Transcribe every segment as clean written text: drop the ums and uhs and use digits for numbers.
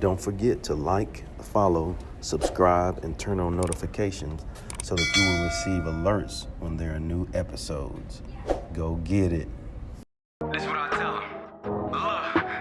Don't forget to like, follow, subscribe, and turn on notifications so that you will receive alerts when there are new episodes. Go get it. That's what I tell 'em.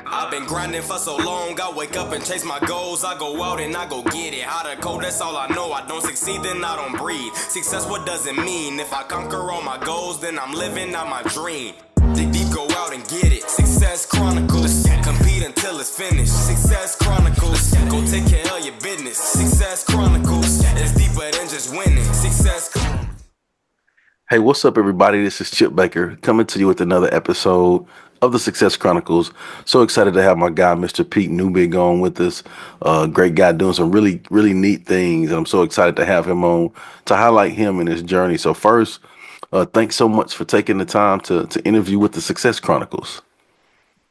I've been grinding for so long, I wake up and chase my goals. I go out and I go get it. Hot or cold, that's all I know. I don't succeed, then I don't breathe. Success, what does it mean? If I conquer all my goals, then I'm living out my dream. Dig deep, go out and get it. Success Chronicles, compete until it's finished. Success Chronicles, go take care of your business. Success Chronicles, it's deeper than just winning. Success Chronicles. Hey, what's up, everybody? This is Chip Baker coming to you with another episode of the Success Chronicles. So excited to have my guy, Mr. Pete Neubig, on with us. Great guy doing some really, really neat things. And I'm so excited to have him on to highlight him and his journey. So first, thanks so much for taking the time to interview with the Success Chronicles.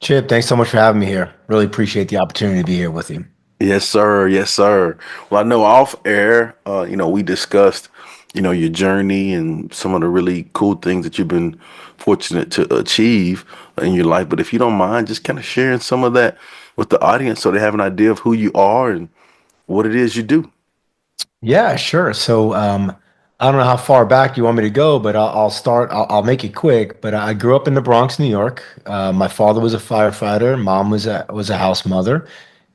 Chip, thanks so much for having me here. Really appreciate the opportunity to be here with you. Yes, sir. Yes, sir. Well, I know off air, we discussed, your journey and some of the really cool things that you've been fortunate to achieve in your life. But if you don't mind, just kind of sharing some of that with the audience so they have an idea of who you are and what it is you do. Yeah, sure. So I don't know how far back you want me to go, but I'll start. I'll make it quick. But I grew up in the Bronx, New York. My father was a firefighter. Mom was a house mother.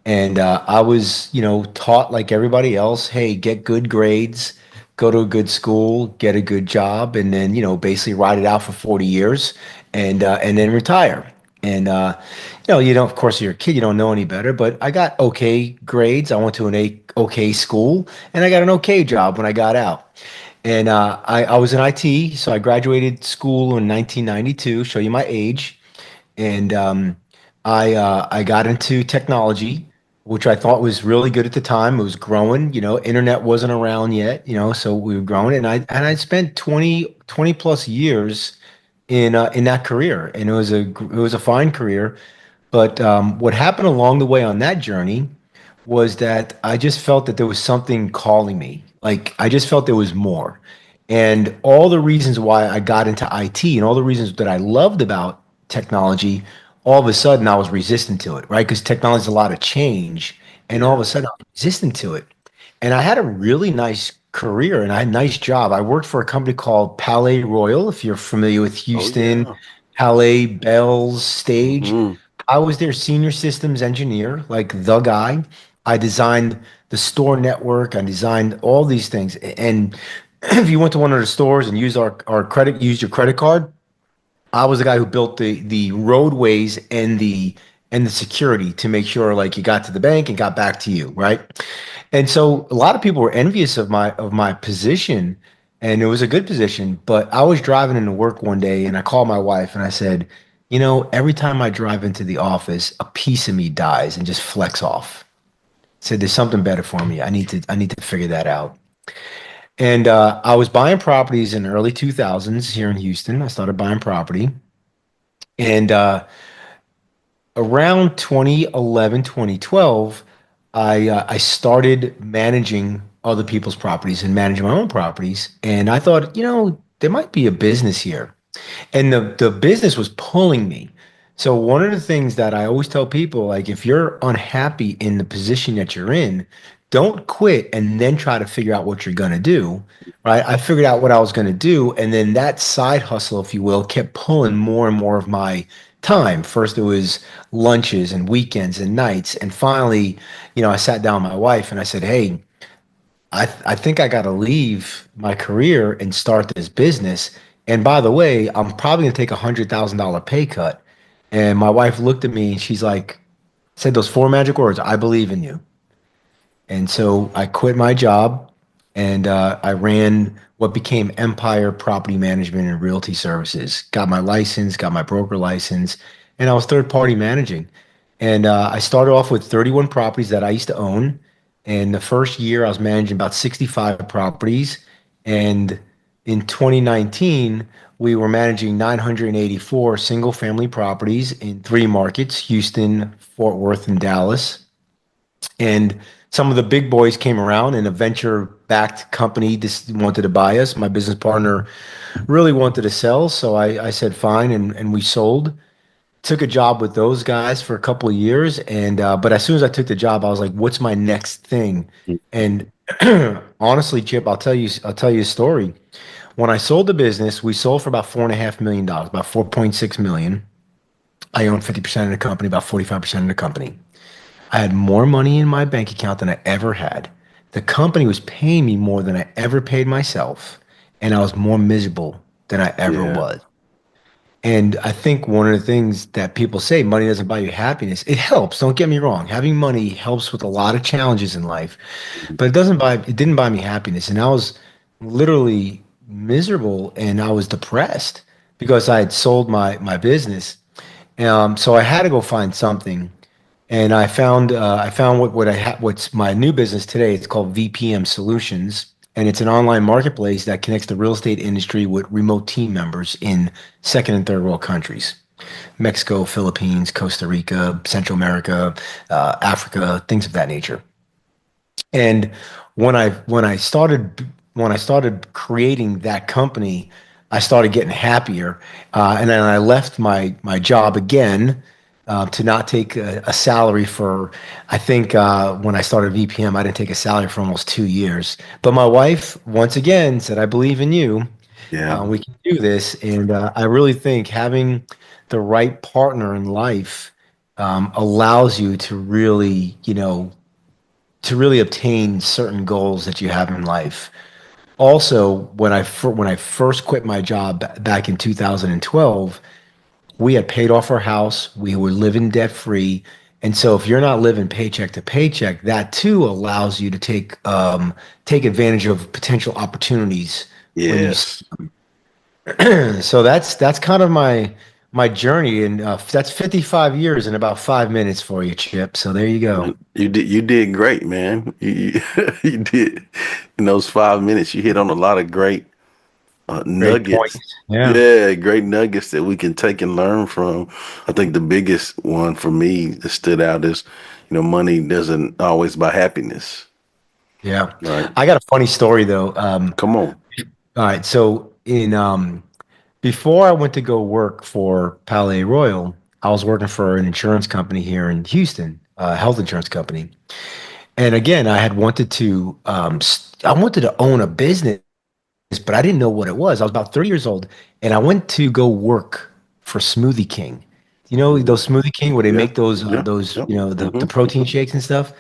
And I was, taught like everybody else, hey, get good grades, go to a good school, get a good job, and then, basically ride it out for 40 years and then retire. And, of course, you're a kid, you don't know any better, but I got okay grades. I went to an okay school and I got an okay job when I got out. And I was in IT, so I graduated school in 1992, show you my age. And I got into technology, which I thought was really good at the time. It was growing, internet wasn't around yet, so we were growing. And I spent 20 plus years in that career, and it was a fine career. But what happened along the way on that journey was that I just felt that there was something calling me. Like I just felt there was more. And all the reasons why I got into IT and all the reasons that I loved about technology, all of a sudden I was resistant to it, right? Because technology is a lot of change. And all of a sudden I'm resistant to it. And I had a really nice career and I had a nice job. I worked for a company called Palais Royal, if you're familiar with Houston, Palais, Bells, Stage. Mm-hmm. I was their senior systems engineer, like the guy. I designed the store network. I designed all these things. And if you went to one of the stores and used used your credit card, I was the guy who built the roadways and the security to make sure like you got to the bank and got back to you, right? And so a lot of people were envious of my position, and it was a good position. But I was driving into work one day and I called my wife and I said, every time I drive into the office, a piece of me dies and just flex off. I said, there's something better for me. I need to figure that out. And I was buying properties in the early 2000s here in Houston. I started buying property. And around 2011, 2012, I started managing other people's properties and managing my own properties. And I thought, there might be a business here. And the business was pulling me. So one of the things that I always tell people, like if you're unhappy in the position that you're in, don't quit and then try to figure out what you're going to do, right? I figured out what I was going to do. And then that side hustle, if you will, kept pulling more and more of my time. First, it was lunches and weekends and nights. And finally, I sat down with my wife and I said, hey, I think I got to leave my career and start this business. And by the way, I'm probably going to take $100,000 pay cut. And my wife looked at me and she's like, said those four magic words, I believe in you. And so I quit my job and I ran what became Empire Property Management and Realty Services. Got my license, got my broker license, and I was third party managing. And I started off with 31 properties that I used to own. And the first year I was managing about 65 properties. And in 2019, we were managing 984 single family properties in 3 markets, Houston, Fort Worth, and Dallas. And some of the big boys came around and a venture-backed company just wanted to buy us. My business partner really wanted to sell, so I said fine, and we sold. took a job with those guys for a couple of years, and but as soon as I took the job, I was like, "What's my next thing?" And honestly, Chip, I'll tell you a story. When I sold the business, we sold for about $4.5 million, about 4.6 million. I own 50% of the company, about 45% of the company. I had more money in my bank account than I ever had. The company was paying me more than I ever paid myself, and I was more miserable than I ever Yeah. was. And I think one of the things that people say, money doesn't buy you happiness. It helps, don't get me wrong. Having money helps with a lot of challenges in life, but it didn't buy me happiness. And I was literally miserable and I was depressed because I had sold my business. So I had to go find something. And I found what's my new business today. It's called VPM Solutions, and it's an online marketplace that connects the real estate industry with remote team members in second and third world countries, Mexico, Philippines, Costa Rica, Central America, Africa, things of that nature. And when I started creating that company, I started getting happier, and then I left my job again to not take a salary for. I think when I started VPM, I didn't take a salary for almost 2 years. But my wife once again said, "I believe in you. Yeah. We can do this." And I really think having the right partner in life allows you to really, to really obtain certain goals that you have in life. Also, when I first quit my job back in 2012, we had paid off our house. We were living debt free. And so if you're not living paycheck to paycheck, that too allows you to take advantage of potential opportunities when you. Yes. So that's kind of my journey, and that's 55 years in about 5 minutes for you, Chip. So there you go. You did great, man. You did in those 5 minutes. You hit on a lot of great Great nuggets. points. Yeah. Yeah, great nuggets that we can take and learn from. I think the biggest one for me that stood out is, money doesn't always buy happiness. Yeah. Right. I got a funny story though. Come on. All right. So in before I went to go work for Palais Royal, I was working for an insurance company here in Houston, a health insurance company. And again, I wanted to own a business, but I didn't know what it was. I was about 30 years old, and I went to go work for Smoothie King. You know those Smoothie King where they Yeah. make Yeah. those Yep. the Hmm. protein shakes and stuff.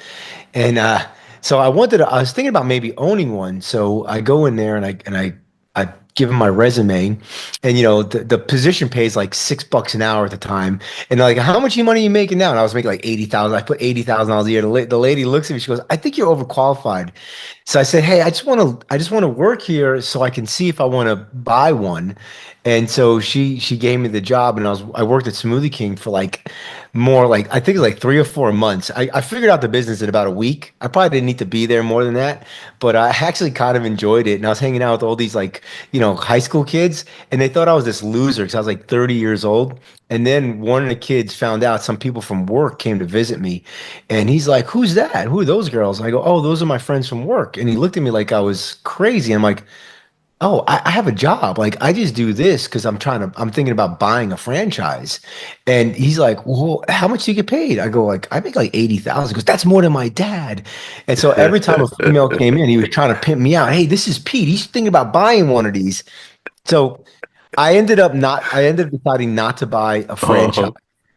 And so I was thinking about maybe owning one. So I go in there and I give them my resume, and the position pays like $6 an hour at the time. And they're like, how much money are you making now? And I was making like 80,000. I put $80,000 a year. The lady looks at me. She goes, I think you're overqualified. So I said, hey, I just want to work here so I can see if I want to buy one. And so she gave me the job, and I worked at Smoothie King for like more like I think it's like 3 or 4 months. I figured out the business in about a week. I probably didn't need to be there more than that, but I actually kind of enjoyed it. And I was hanging out with all these like high school kids, and they thought I was this loser because I was like 30 years old. And then one of the kids found out some people from work came to visit me, and he's like, "Who's that? Who are those girls?" And I go, "Oh, those are my friends from work." And he looked at me like I was crazy. I'm like, oh, I have a job. Like I just do this because I'm thinking about buying a franchise. And he's like, well, how much do you get paid? I go like, I make like 80,000. He goes, that's more than my dad. And so every time a female came in, he was trying to pimp me out. Hey, this is Pete. He's thinking about buying one of these. So I ended up deciding not to buy a franchise.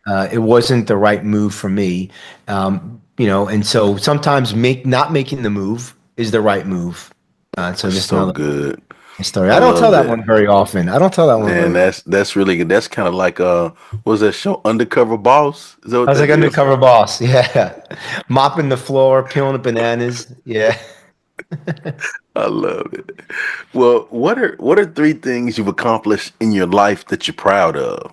Uh-huh. It wasn't the right move for me. And so sometimes not making the move is the right move. So That's just so another good. story. I I don't tell love that that. one very often. I don't tell that one Man, very often. that's really good. That's kind of like what was that show? Undercover Boss? Is that I what was like that is? undercover boss. Yeah. Mopping the floor, peeling the bananas. Yeah. I love it. Well, what are three things you've accomplished in your life that you're proud of?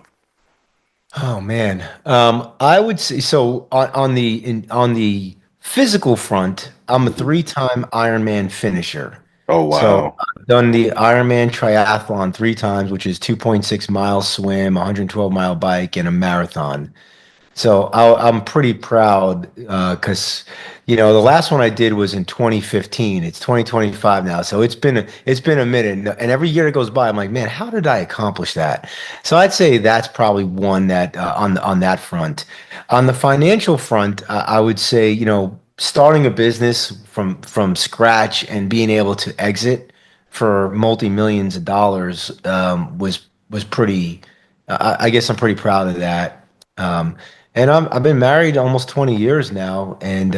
Oh man. I would say so on the physical front, I'm a Mhm. three-time Ironman finisher. Oh So wow. I've done the Ironman triathlon three times, which is 2.6 miles swim, 112-mile bike, and a marathon. So I'm pretty proud because the last one I did was in 2015. It's 2025 now, so it's been a minute. And every year it goes by, I'm like, man, how did I accomplish that? So I'd say that's probably one that on that front. On the financial front, I would say starting a business from scratch and being able to exit for multi millions of dollars was pretty. I guess I'm pretty proud of that. Um, and I've been married almost 20 years now, and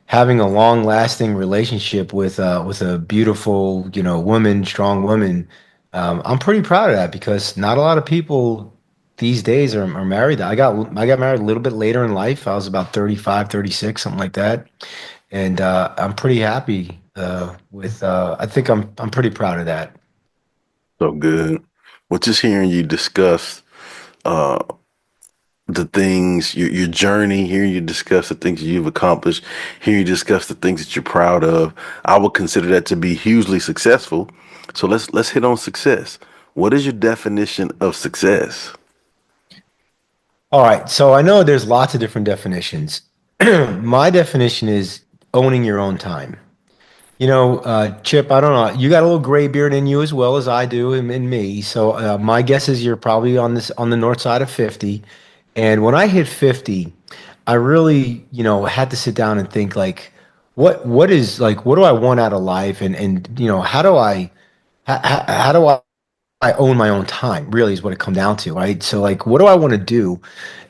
having a long lasting relationship with a beautiful, woman, strong woman. I'm pretty proud of that because not a lot of people these days are married. I got married a little bit later in life. I was about 35, 36, something like that. And I'm pretty happy with I think I'm pretty proud of that. So good. Well, just hearing you discuss uh, the things, your journey, hearing you discuss the things you've accomplished, hearing you discuss the things that you're proud of, I would consider that to be hugely successful. So let's hit on success. What is your definition of success? All right, so I know there's lots of different definitions. My definition is owning your own time. Chip, I don't know. You got a little gray beard in you as well as I do and me. So my guess is you're probably on the north side of 50. And when I hit 50, I really, had to sit down and think like, what do I want out of life? And how do I own my own time, really is what it comes down to, right? So like, what do I want to do?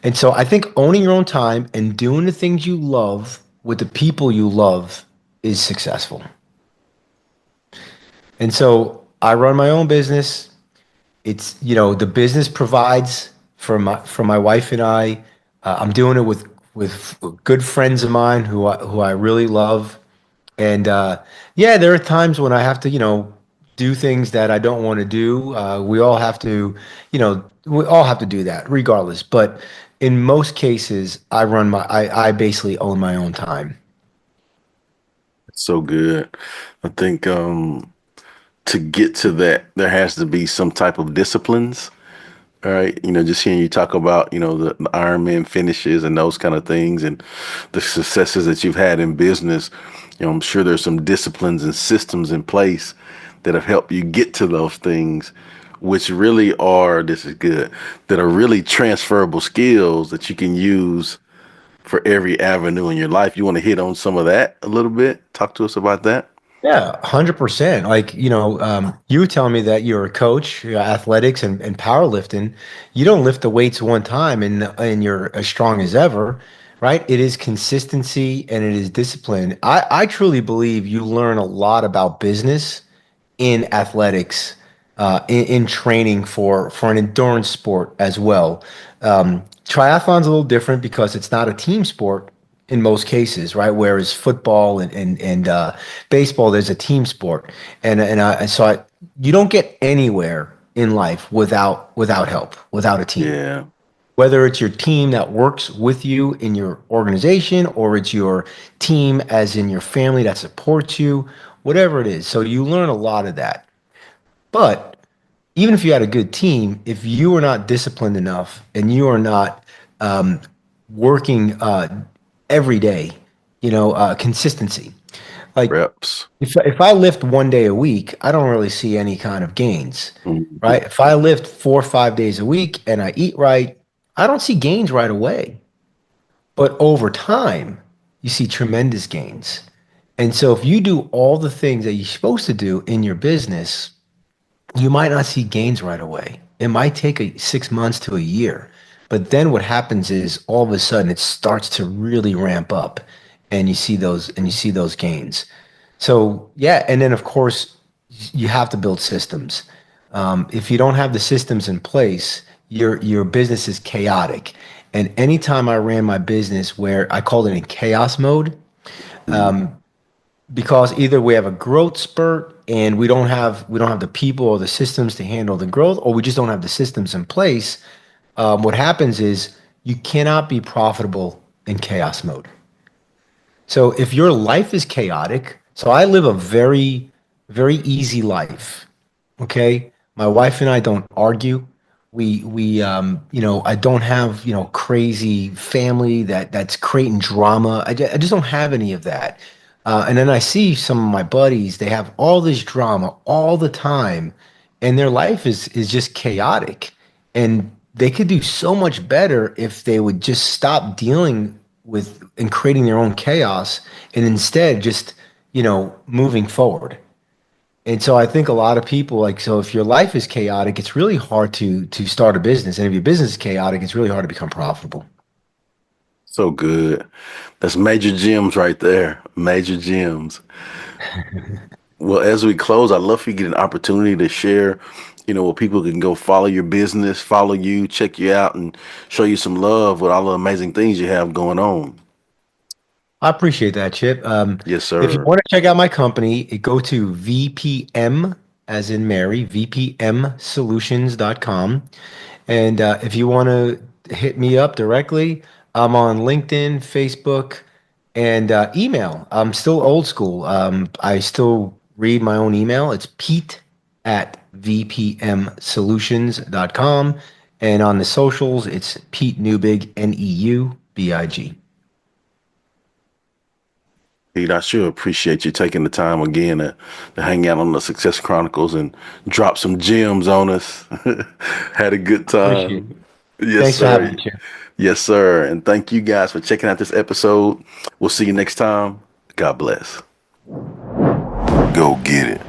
And so I think owning your own time and doing the things you love with the people you love is successful. And so I run my own business. It's, the business provides for my wife and I. I'm doing it with good friends of mine who I really love. And yeah, there are times when I have to, do things that I don't want to do. We all have to do that regardless. But in most cases, I basically own my own time. So good. I think to get to that, there has to be some type of disciplines. All right, just hearing you talk about, the Ironman finishes and those kind of things and the successes that you've had in business, I'm sure there's some disciplines and systems in place that have helped you get to those things, which really are, this is good, that are really transferable skills that you can use for every avenue in your life. You want to hit on some of that a little bit? Talk to us about that. Yeah, 100%. Like, you were telling me that you're a coach, athletics and powerlifting. You don't lift the weights one time and you're as strong as ever, right? It is consistency and it is discipline. I truly believe you learn a lot about business in athletics, in training for an endurance sport as well. Triathlon's a little different because it's not a team sport in most cases, right? Whereas football and baseball, there's a team sport, you don't get anywhere in life without help, without a team. Yeah. Whether it's your team that works with you in your organization or it's your team as in your family that supports you, whatever it is. So you learn a lot of that. But even if you had a good team, if you are not disciplined enough and you are not working every day, consistency. Like Reps. if I lift one day a week, I don't really see any kind of gains, Mhm. right? If I lift 4 or 5 days a week and I eat right, I don't see gains right away. But over time, you see tremendous gains. And so if you do all the things that you're supposed to do in your business, you might not see gains right away. It might take 6 months to a year. But then what happens is all of a sudden it starts to really ramp up and you see those gains. So yeah, and then of course you have to build systems. If you don't have the systems in place, your business is chaotic. And anytime I ran my business where I called it in chaos mode, because either we have a growth spurt and we don't have the people or the systems to handle the growth, or we just don't have the systems in place. What happens is you cannot be profitable in chaos mode. So if your life is chaotic, so I live a very, very easy life. Okay. My wife and I don't argue. I don't have, crazy family that's creating drama. I just don't have any of that. And then I see some of my buddies, they have all this drama all the time, and their life is just chaotic. And they could do so much better if they would just stop dealing with and creating their own chaos and instead just, moving forward. And so I think a lot of people so if your life is chaotic, it's really hard to start a business. And if your business is chaotic, it's really hard to become profitable. So good. That's major gems right there. Major gems. Well, as we close, I'd love for you to get an opportunity to share, where people can go follow your business, follow you, check you out, and show you some love with all the amazing things you have going on. I appreciate that, Chip. Yes, If you sir. want to check out my company, go to VPM, as in Mary, VPMsolutions.com. And if you want to hit me up directly, I'm on LinkedIn, Facebook, and email. I'm still old school. I still read my own email. It's Pete at VPMsolutions.com. And on the socials, it's Pete Neubig, Neubig. Pete, I sure appreciate you taking the time again to hang out on the Success Chronicles and drop some gems on us. Had a good Appreciate time. it. Yes, Thanks for having sir. me, Chip. Yes, sir. And thank you guys for checking out this episode. We'll see you next time. God bless. Go get it.